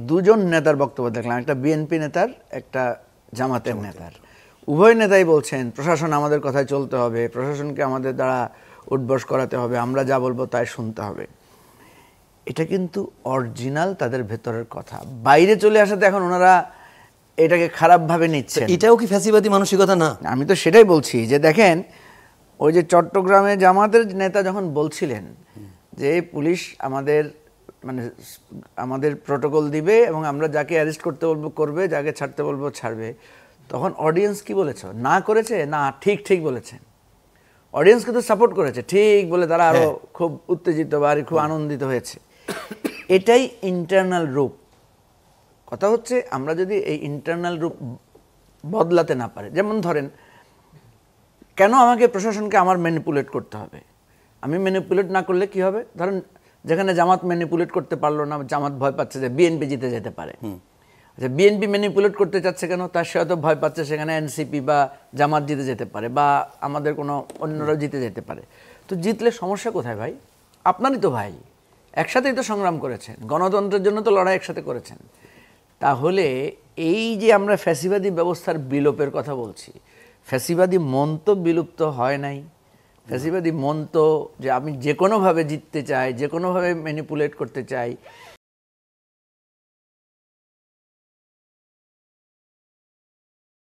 দুজন নেতার বক্তব্য দেখলাম, একটা বিএনপি নেতার, একটা জামাতের নেতার। উভয় নেতাই বলছেন প্রশাসন আমাদের কথায় চলতে হবে, প্রশাসনকে আমাদের দ্বারা উঠবস করাতে হবে, আমরা যা বলবো তাই শুনতে হবে। এটা কিন্তু অরিজিনাল তাদের ভেতরের কথা, বাইরে চলে আসাতে এখন ওনারা এটাকে খারাপভাবে নিচ্ছে। এটাও কি ফ্যাসিবাদী মানসিকতা না? আমি তো সেটাই বলছি যে দেখেন, ওই যে চট্টগ্রামে জামাতের নেতা যখন বলছিলেন যে পুলিশ আমাদের প্রটোকল দিবে এবং আমরা যাকে অ্যারেস্ট করতে বলবো করবে, যাকে ছাড়তে বলবো ছাড়বে, তখন অডিয়েন্স কি বলেছে? না করেছে না, ঠিক ঠিক বলেছেন। অডিয়েন্স কিন্তু সাপোর্ট করেছে, ঠিক বলে তারা আরো খুব উত্তেজিত বা খুব আনন্দিত হয়েছে। এটাই ইন্টারনাল রূপ। কথা হচ্ছে আমরা যদি এই ইন্টারনাল রূপ বদলাতে না পারি, যেমন ধরেন কেন আমাকে প্রশাসনকে আমার ম্যানিপুলেট করতে হবে? আমি ম্যানিপুলেট না করলে কি হবে? ধরেন যেখানে জামাত ম্যানিপুলেট করতে পারলো না, জামাত ভয় পাচ্ছে যে বিএনপি জিতে যেতে পারে। আচ্ছা, বিএনপি ম্যানিপুলেট করতে চাচ্ছে কেন? তার সে হয়তো ভয় পাচ্ছে সেখানে এনসিপি বা জামাত জিতে যেতে পারে, বা আমাদের কোনো অন্যরাও জিতে যেতে পারে। তো জিতলে সমস্যা কোথায় ভাই? আপনারই তো ভাই, একসাথেই তো সংগ্রাম করেছেন, গণতন্ত্রের জন্য তো লড়াই একসাথে করেছেন। তাহলে এই যে আমরা ফ্যাসিবাদী ব্যবস্থার বিলোপের কথা বলছি, ফ্যাসিবাদী মন তো বিলুপ্ত হয় নাই। ফ্যাসিবাদী মন তো যে আমি যে কোনোভাবে জিততে চাই, যে কোনোভাবে ম্যানিপুলেট করতে চাই,